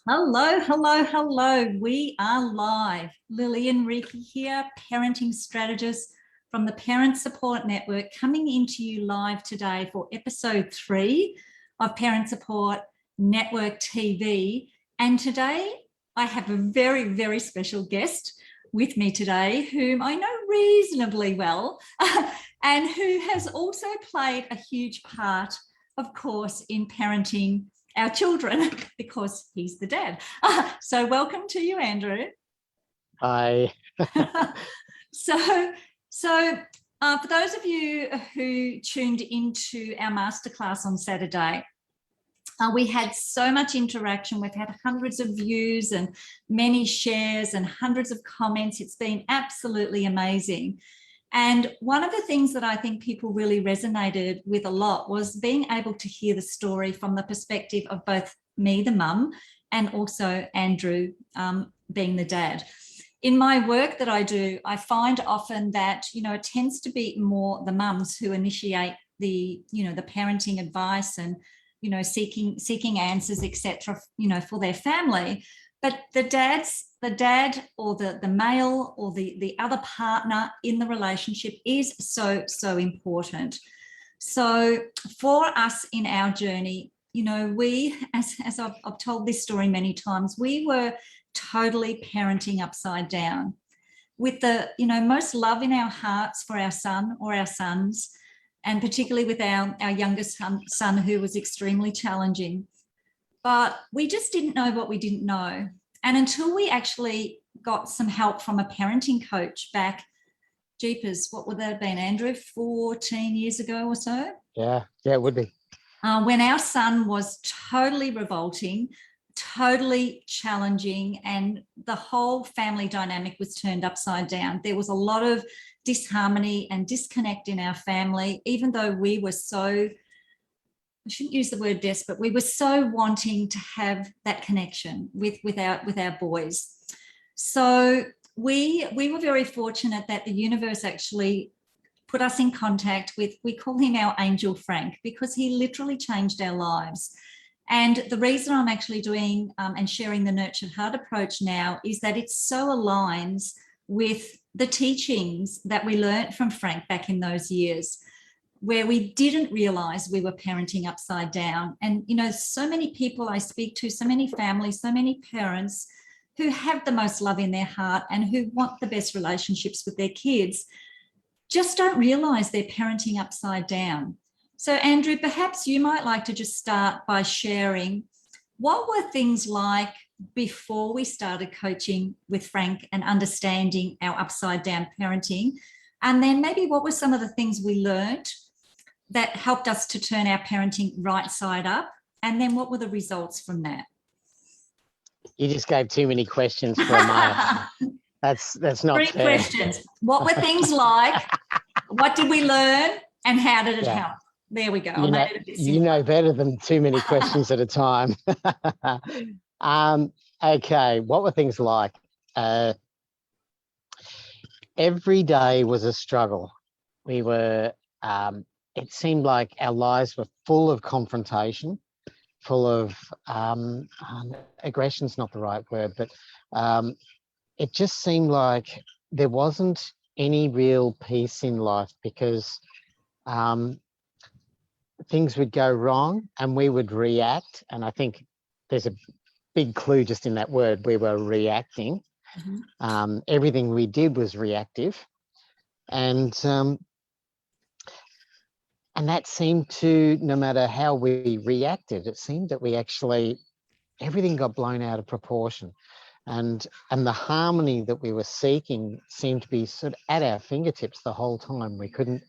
Hello, hello, hello. We are live. Lillian Reekie here, parenting strategist from the Parent Support Network, coming into you live today for episode 3 of Parent Support Network TV. And today I have a very, very special guest with me today, whom I know reasonably well, and who has also played a huge part, of course, in parenting our children, because he's the dad. So welcome to you, Andrew. Hi. So for those of you who tuned into our masterclass on Saturday, we had so much interaction. We've had hundreds of views and many shares and hundreds of comments. It's been absolutely amazing. And one of the things that I think people really resonated with a lot was being able to hear the story from the perspective of both me, the mum, and also Andrew, being the dad. In my work that I do, I find often that, it tends to be more the mums who initiate the parenting advice and, seeking answers, etc., for their family. But the dad or the male or the other partner in the relationship is so important. So for us in our journey, we, as I've told this story many times, we were totally parenting upside down with the, most love in our hearts for our son or our sons, and particularly with our youngest son who was extremely challenging. But we just didn't know what we didn't know. And until we actually got some help from a parenting coach back, jeepers, what would that have been, Andrew, 14 years ago or so? Yeah, it would be. When our son was totally revolting, totally challenging, and the whole family dynamic was turned upside down. There was a lot of disharmony and disconnect in our family, even though we were so, I shouldn't use the word desperate, we were so wanting to have that connection with our boys. So we were very fortunate that the universe actually put us in contact with, we call him our angel Frank, because he literally changed our lives. And the reason I'm actually doing and sharing the Nurtured Heart approach now is that it so aligns with the teachings that we learned from Frank back in those years, where we didn't realize we were parenting upside down. And, so many people I speak to, so many families, so many parents who have the most love in their heart and who want the best relationships with their kids, just don't realize they're parenting upside down. So, Andrew, perhaps you might like to just start by sharing what were things like before we started coaching with Frank and understanding our upside down parenting. And then maybe what were some of the things we learned that helped us to turn our parenting right side up? And then what were the results from that? You just gave too many questions for a male. That's not 3 fair. questions. What were things like? What did we learn? And how did it help? There we go. You know better than too many questions at a time. Okay, what were things like? Every day was a struggle. We were, it seemed like our lives were full of confrontation, full of aggression's not the right word, but it just seemed like there wasn't any real peace in life, because things would go wrong and we would react. And I think there's a big clue just in that word. We were reacting. Mm-hmm. Everything we did was reactive. And that seemed to, no matter how we reacted, it seemed that we actually, everything got blown out of proportion. And the harmony that we were seeking seemed to be sort of at our fingertips the whole time. We couldn't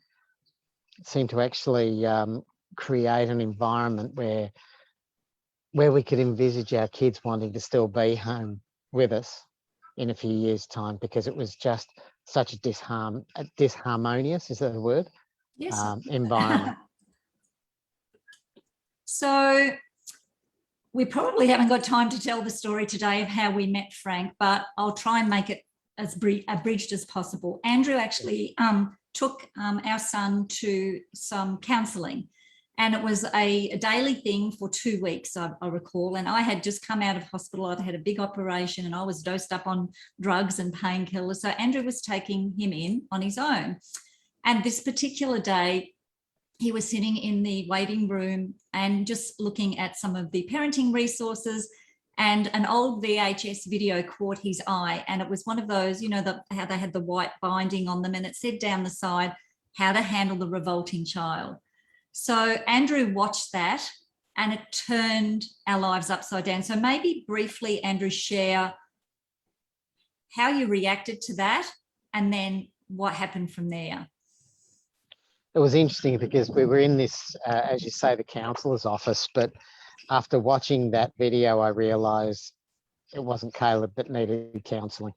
seem to actually create an environment where we could envisage our kids wanting to still be home with us in a few years' time, because it was just such a disharmonious, is that a word? Yes. Environment. So we probably haven't got time to tell the story today of how we met Frank, but I'll try and make it as abridged as possible. Andrew actually took our son to some counselling, And it was a daily thing for 2 weeks, I recall. And I had just come out of hospital. I'd had a big operation and I was dosed up on drugs and painkillers. So Andrew was taking him in on his own. And this particular day, he was sitting in the waiting room and just looking at some of the parenting resources, and an old VHS video caught his eye. And it was one of those, you know, how they had the white binding on them, and it said down the side, how to handle the revolting child. So Andrew watched that and it turned our lives upside down. So maybe briefly, Andrew, share how you reacted to that and then what happened from there. It was interesting because we were in this, as you say, the counsellor's office, but after watching that video, I realised it wasn't Caleb that needed counselling.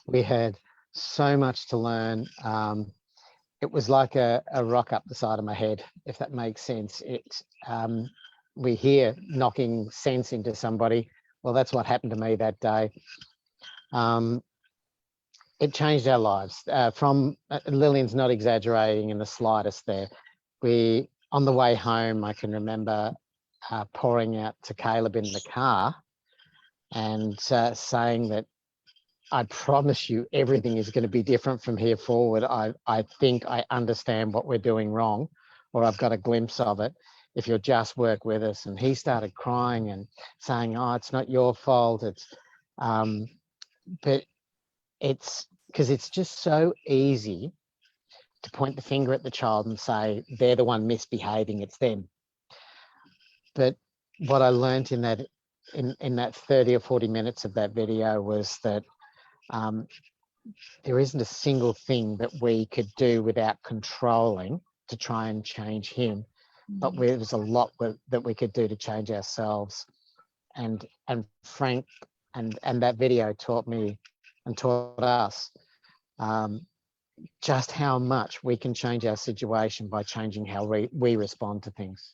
We had so much to learn. It was like a rock up the side of my head, if that makes sense. We hear knocking sense into somebody. Well, that's what happened to me that day. It changed our lives. Lillian's not exaggerating in the slightest there. On the way home, I can remember pouring out to Caleb in the car and saying that I promise you everything is going to be different from here forward. I think I understand what we're doing wrong, or I've got a glimpse of it, if you'll just work with us. And he started crying and saying, oh, it's not your fault. But it's because it's just so easy to point the finger at the child and say, they're the one misbehaving, it's them. But what I learned in that 30 or 40 minutes of that video was that there isn't a single thing that we could do without controlling to try and change him, but there was a lot that we could do to change ourselves. And Frank and that video taught me and taught us just how much we can change our situation by changing how we respond to things.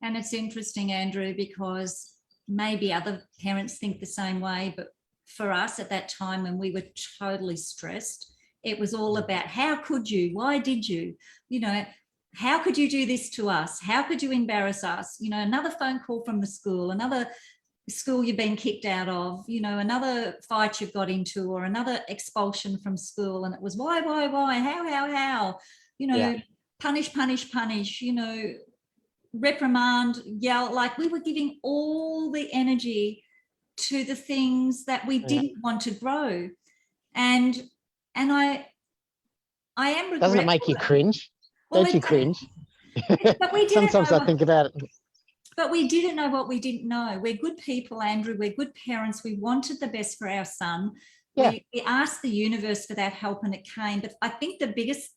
And it's interesting, Andrew, because maybe other parents think the same way, but for us at that time when we were totally stressed, it was all about how could you, why did you, you know, how could you do this to us? How could you embarrass us? You know, another phone call from the school, another school you've been kicked out of, you know, another fight you've got into, or another expulsion from school. And it was why, how, you know, yeah. punish, you know, reprimand, yell. Like we were giving all the energy to the things that we didn't want to grow. And I am regretful. Doesn't it make you cringe? Well, don't you cringe? But we didn't Sometimes I think about it. But we didn't know what we didn't know. We're good people, Andrew. We're good parents. We wanted the best for our son. Yeah. We asked the universe for that help and it came. But I think the biggest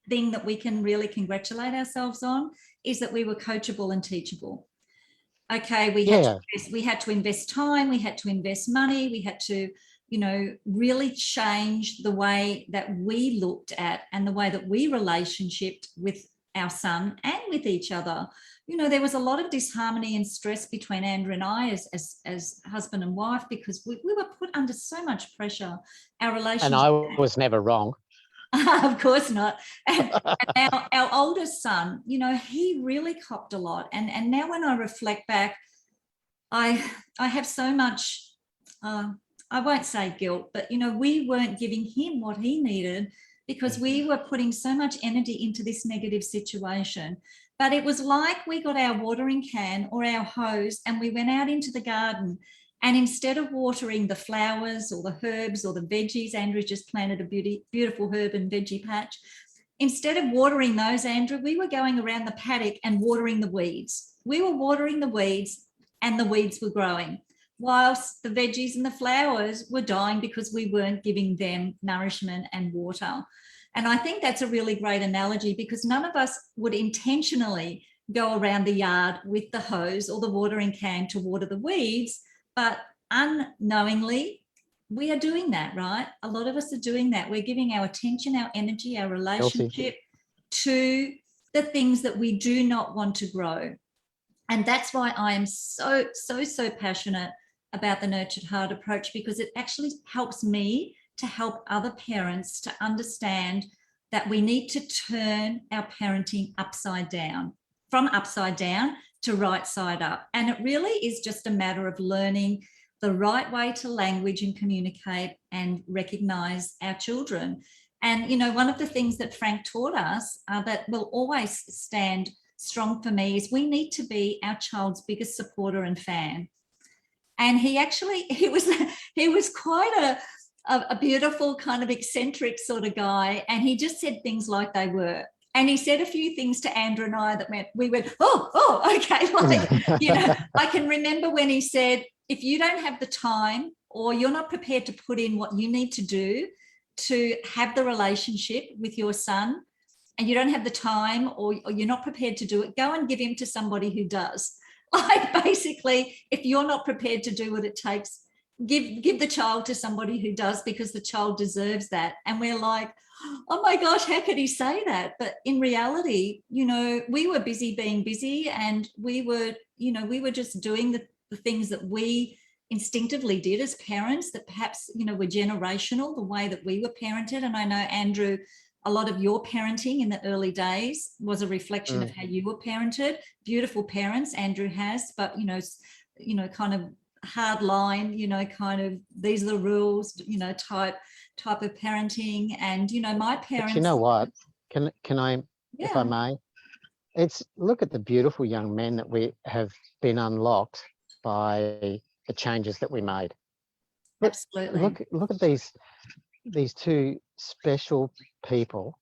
thing that we can really congratulate ourselves on is that we were coachable and teachable. Okay, we had to invest time, we had to invest money, we had to, you know, really change the way that we looked at and the way that we relationshiped with our son and with each other. You know, there was a lot of disharmony and stress between Andrew and I as husband and wife because we were put under so much pressure. Our relationship. And I was never wrong. Of course not. And our oldest son, you know, he really copped a lot. And now when I reflect back, I have so much, I won't say guilt, but, you know, we weren't giving him what he needed because we were putting so much energy into this negative situation. But it was like we got our watering can or our hose and we went out into the garden. And instead of watering the flowers or the herbs or the veggies, Andrew just planted a beautiful herb and veggie patch. Instead of watering those, Andrew, we were going around the paddock and watering the weeds. We were watering the weeds and the weeds were growing, whilst the veggies and the flowers were dying because we weren't giving them nourishment and water. And I think that's a really great analogy because none of us would intentionally go around the yard with the hose or the watering can to water the weeds. But unknowingly, we are doing that, right? A lot of us are doing that. We're giving our attention, our energy, our relationship to the things that we do not want to grow. And that's why I am so passionate about the Nurtured Heart approach because it actually helps me to help other parents to understand that we need to turn our parenting upside down. from upside down to right side up. And it really is just a matter of learning the right way to language and communicate and recognize our children. And, you know, one of the things that Frank taught us that will always stand strong for me is we need to be our child's biggest supporter and fan. And he was quite a beautiful kind of eccentric sort of guy. And he just said things like they were. And he said a few things to Andrew and I that we went, oh, okay. Like, you know, I can remember when he said, if you don't have the time or you're not prepared to put in what you need to do to have the relationship with your son, and you don't have the time or you're not prepared to do it, go and give him to somebody who does. Like, basically, if you're not prepared to do what it takes, give the child to somebody who does, because the child deserves that. And we're like, oh my gosh, how could he say that? But in reality, you know, we were busy being busy, and we were just doing the things that we instinctively did as parents that perhaps, you know, were generational, the way that we were parented. And I know, Andrew, a lot of your parenting in the early days was a reflection of how you were parented. Beautiful parents, Andrew has, but, you know, kind of hard line, you know, kind of these are the rules, you know, type of parenting. And, you know, my parents. But you know what? Can I, yeah. if I may, look at the beautiful young men that we have been unlocked by the changes that we made. Absolutely. Look at these two special people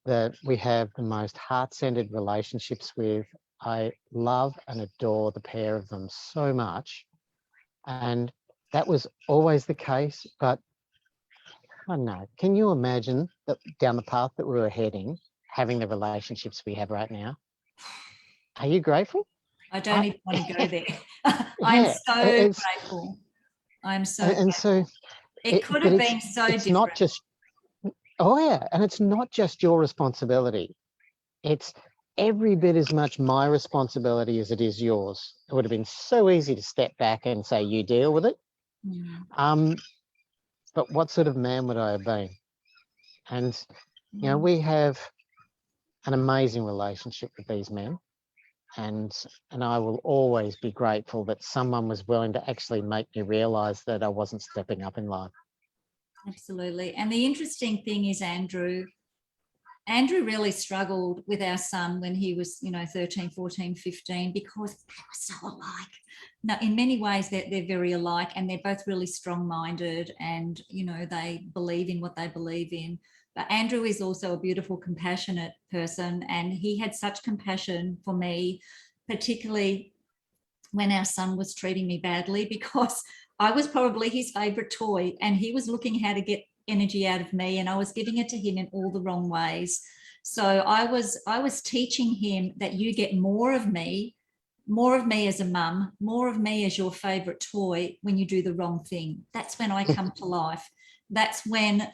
that we have the most heart-centered relationships with. I love and adore the pair of them so much. And that was always the case, but I don't know. Can you imagine that down the path that we were heading, having the relationships we have right now? Are you grateful? I don't even want to go there. I'm so grateful. I'm so and grateful. so it could have been so it's different. Not just, oh yeah, and it's not just your responsibility. It's every bit as much my responsibility as it is yours. It would have been so easy to step back and say, you deal with it. But what sort of man would I have been? And, you know, we have an amazing relationship with these men. And I will always be grateful that someone was willing to actually make me realise that I wasn't stepping up in life. Absolutely. And the interesting thing is, Andrew really struggled with our son when he was, you know, 13, 14, 15, because they were so alike. Now, in many ways, they're very alike, and they're both really strong-minded, and, you know, they believe in what they believe in. But Andrew is also a beautiful, compassionate person, and he had such compassion for me, particularly when our son was treating me badly, because I was probably his favourite toy, and he was looking how to get energy out of me, and I was giving it to him in all the wrong ways. So I was teaching him that you get more of me as a mum, more of me as your favourite toy when you do the wrong thing. That's when I come to life. That's when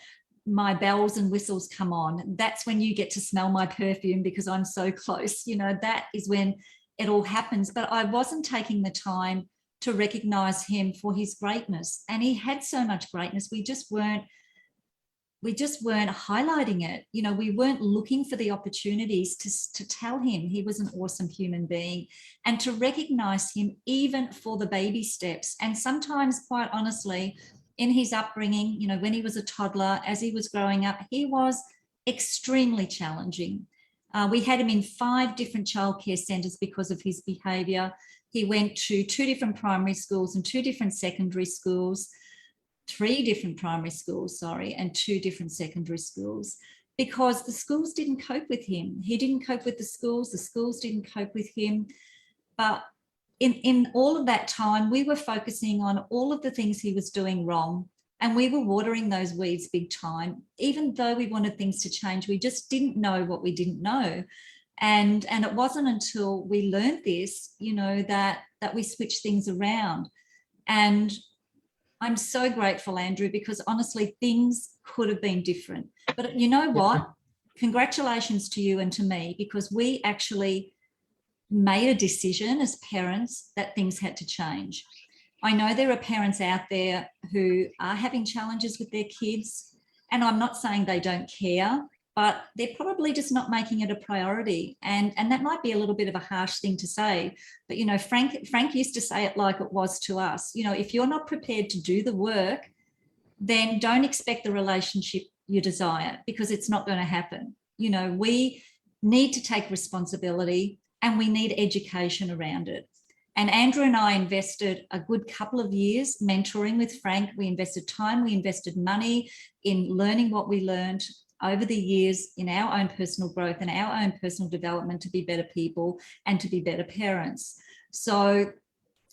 my bells and whistles come on. That's when you get to smell my perfume because I'm so close. You know, that is when it all happens. But I wasn't taking the time to recognize him for his greatness. And he had so much greatness. We just weren't highlighting it. You know, we weren't looking for the opportunities to tell him he was an awesome human being, and to recognize him even for the baby steps. And sometimes, quite honestly, in his upbringing, you know, when he was a toddler, as he was growing up, he was extremely challenging. We had him in 5 different childcare centres because of his behaviour. He went to 2 different primary schools and 2 different secondary schools, 3 different primary schools, and 2 different secondary schools, because the schools didn't cope with him. He didn't cope with the schools didn't cope with him. But in all of that time, we were focusing on all of the things he was doing wrong, and we were watering those weeds big time. Even though we wanted things to change, we just didn't know what we didn't know. And it wasn't until we learned this, you know, that we switched things around. And I'm so grateful, Andrew, because honestly, things could have been different. But you know what? Congratulations to you and to me, because we actually made a decision as parents that things had to change. I know there are parents out there who are having challenges with their kids, and I'm not saying they don't care, but they're probably just not making it a priority. And that might be a little bit of a harsh thing to say, but, you know, Frank used to say it like it was to us. You know, if you're not prepared to do the work, then don't expect the relationship you desire, because it's not going to happen. You know, we need to take responsibility and we need education around it. And Andrew and I invested a good couple of years mentoring with Frank. We invested time, we invested money in learning what we learned over the years in our own personal growth and our own personal development to be better people and to be better parents. So,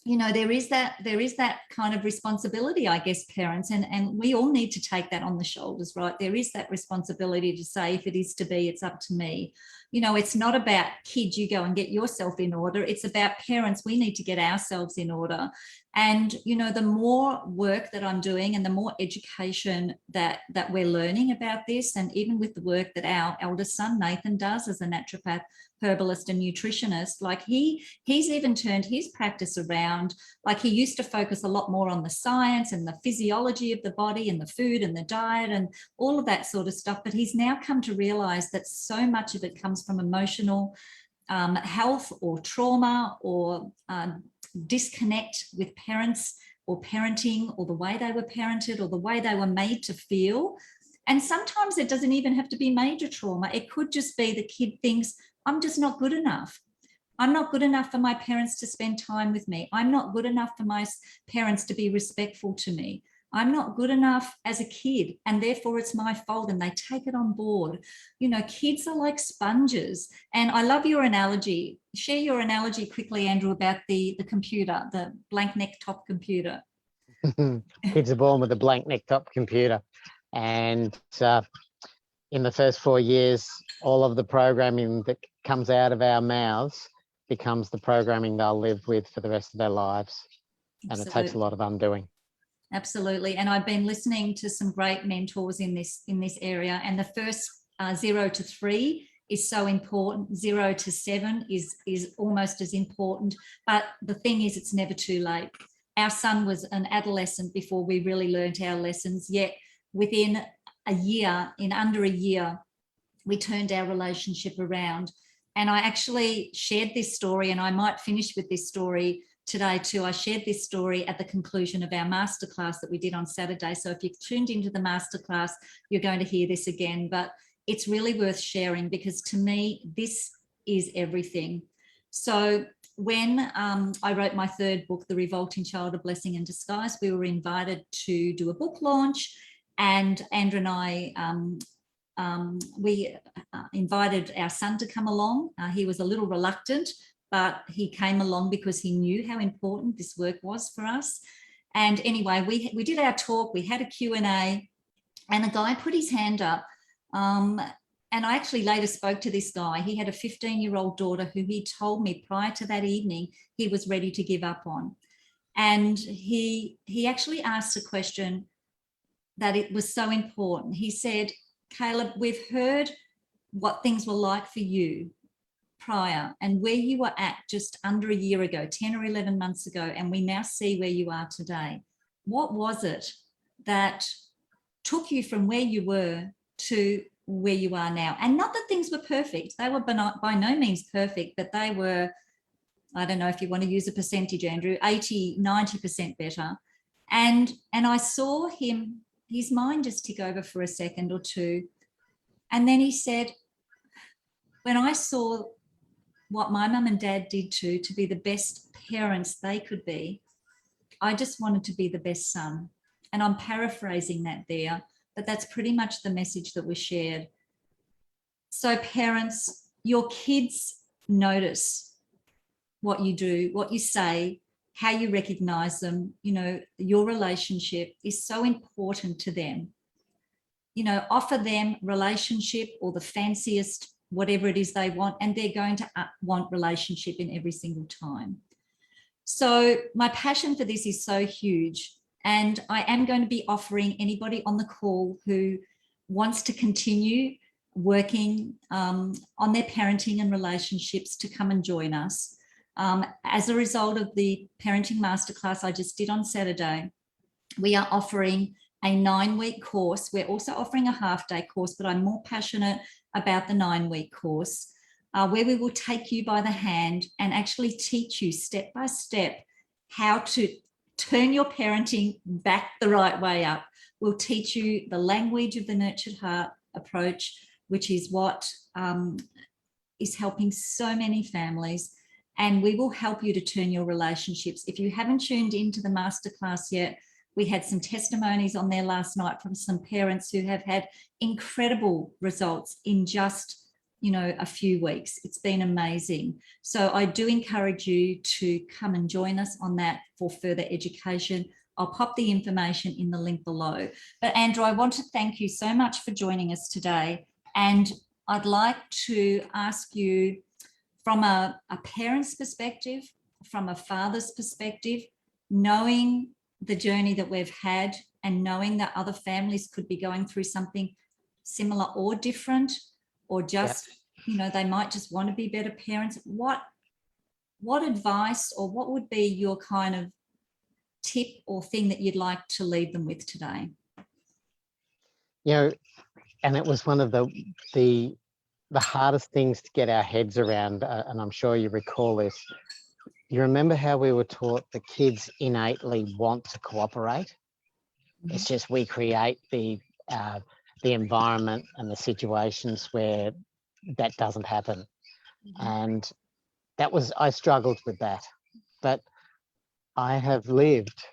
you know, there is that kind of responsibility, I guess, parents, and we all need to take that on the shoulders, right? There is that responsibility to say, if it is to be, it's up to me. You know, it's not about kids, you go and get yourself in order. It's about parents, we need to get ourselves in order. And, you know, the more work that I'm doing and the more education that we're learning about this, and even with the work that our eldest son, Nathan, does as a naturopath, herbalist and nutritionist, like he's even turned his practice around. Like, he used to focus a lot more on the science and the physiology of the body and the food and the diet and all of that sort of stuff. But he's now come to realize that so much of it comes from emotional health or trauma or disconnect with parents or parenting or the way they were parented or the way they were made to feel. And sometimes it doesn't even have to be major trauma. It could just be the kid thinks, I'm just not good enough. I'm not good enough for my parents to spend time with me. I'm not good enough for my parents to be respectful to me. I'm not good enough as a kid, and therefore it's my fault, and they take it on board. You know, kids are like sponges. And I love your analogy. Share your analogy quickly, Andrew, about the computer, the blank neck top computer. Kids are born with a blank neck top computer. And in the first 4 years, all of the programming that comes out of our mouths becomes the programming they'll live with for the rest of their lives. And it takes a lot of undoing. Absolutely. And I've been listening to some great mentors in this area. And the first 0 to 3 is so important. 0 to 7 is almost as important. But the thing is, it's never too late. Our son was an adolescent before we really learned our lessons, yet within a year, in under a year, we turned our relationship around. And I actually shared this story, and I might finish with this story today too. I shared this story at the conclusion of our masterclass that we did on Saturday. So if you've tuned into the masterclass, you're going to hear this again, but it's really worth sharing, because to me, this is everything. So when I wrote my third book, The Revolting Child, A Blessing in Disguise, we were invited to do a book launch, and Andrew and I, we invited our son to come along. He was a little reluctant, but he came along because he knew how important this work was for us. And anyway, we did our talk, we had a Q&A, and a guy put his hand up. And I actually later spoke to this guy. He had a 15-year-old daughter who he told me prior to that evening he was ready to give up on. And he actually asked a question that it was so important. He said, Caleb, we've heard what things were like for you prior and where you were at just under a year ago, 10 or 11 months ago, and we now see where you are today. What was it that took you from where you were to where you are now? And not that things were perfect. They were by no means perfect, but they were, I don't know if you want to use a percentage, Andrew, 80, 90% better. And I saw him, his mind just tick over for a second or two. And then he said, when I saw what my mum and dad did to be the best parents they could be, I just wanted to be the best son. And I'm paraphrasing that there, but that's pretty much the message that was shared. So parents, your kids notice what you do, what you say, how you recognize them. You know, your relationship is so important to them. You know, offer them relationship or the fanciest, whatever it is they want, and they're going to want relationship in every single time. So my passion for this is so huge. And I am going to be offering anybody on the call who wants to continue working on their parenting and relationships to come and join us. As a result of the parenting masterclass I just did on Saturday, we are offering a 9-week course. We're also offering a half-day course, but I'm more passionate about the 9-week course, where we will take you by the hand and actually teach you step by step how to turn your parenting back the right way up. We'll teach you the language of the nurtured heart approach, which is what is helping so many families. And we will help you to turn your relationships. If you haven't tuned into the masterclass yet, we had some testimonies on there last night from some parents who have had incredible results in just, you know, a few weeks. It's been amazing. So I do encourage you to come and join us on that for further education. I'll pop the information in the link below. But Andrew, I want to thank you so much for joining us today. And I'd like to ask you, from a parent's perspective, from a father's perspective, knowing the journey that we've had and knowing that other families could be going through something similar or different, or just, you know, they might just want to be better parents. What advice, or what would be your kind of tip or thing that you'd like to leave them with today? You know, and it was one of the hardest things to get our heads around, and I'm sure you recall this. You remember how we were taught the kids innately want to cooperate? It's just we create the environment and the situations where that doesn't happen. And I struggled with that, but I have lived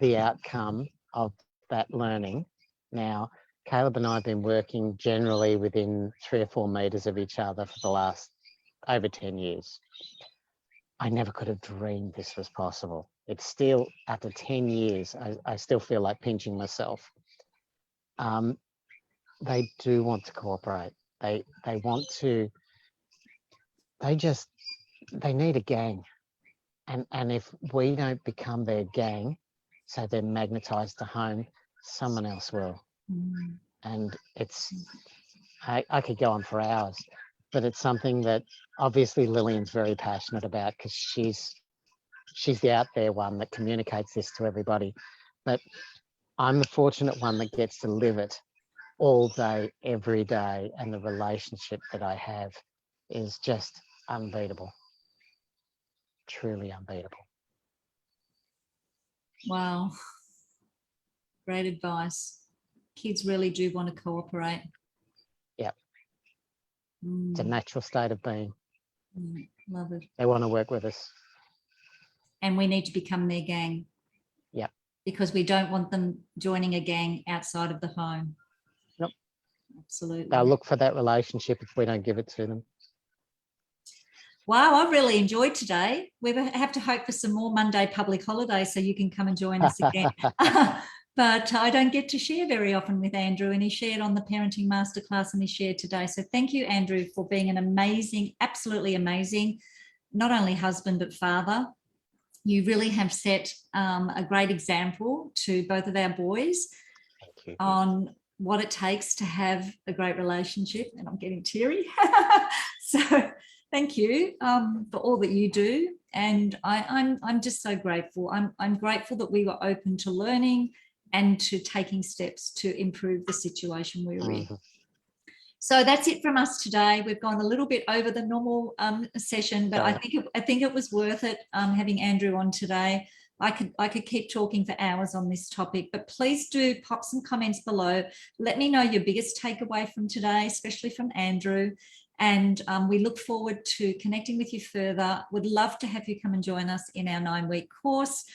the outcome of that learning. Now, Caleb and I have been working generally within 3 or 4 meters of each other for the last over 10 years. I never could have dreamed this was possible. It's still, after 10 years, I still feel like pinching myself. They do want to cooperate. They want to, they need a gang. And if we don't become their gang, so they're magnetized to home, someone else will. And it's, I could go on for hours, but it's something that obviously Lillian's very passionate about, because she's the out there one that communicates this to everybody. But I'm the fortunate one that gets to live it all day, every day. And the relationship that I have is just unbeatable. Truly unbeatable. Wow. Great advice. Kids really do want to cooperate. Yep. It's a natural state of being. Love it. They want to work with us. And we need to become their gang. Yep. Because we don't want them joining a gang outside of the home. Yep. Absolutely. They'll look for that relationship if we don't give it to them. Wow, I've really enjoyed today. We have to hope for some more Monday public holidays so you can come and join us again. But I don't get to share very often with Andrew, and he shared on the Parenting Masterclass and he shared today. So thank you, Andrew, for being an amazing, absolutely amazing, not only husband, but father. You really have set a great example to both of our boys on what it takes to have a great relationship. And I'm getting teary. So thank you for all that you do. And I'm just so grateful. I'm grateful that we were open to learning and to taking steps to improve the situation we're in. So that's it from us today. We've gone a little bit over the normal session, but I think it was worth it having Andrew on today. I could keep talking for hours on this topic, but please do pop some comments below. Let me know your biggest takeaway from today, especially from Andrew. And we look forward to connecting with you further. Would love to have you come and join us in our 9-week course.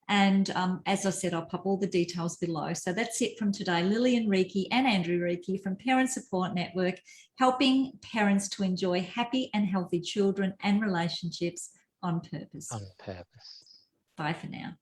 And as I said, I'll pop all the details below. So that's it from today. Lillian Reekie and Andrew Reekie from Parent Support Network, helping parents to enjoy happy and healthy children and relationships on purpose. On purpose. Bye for now.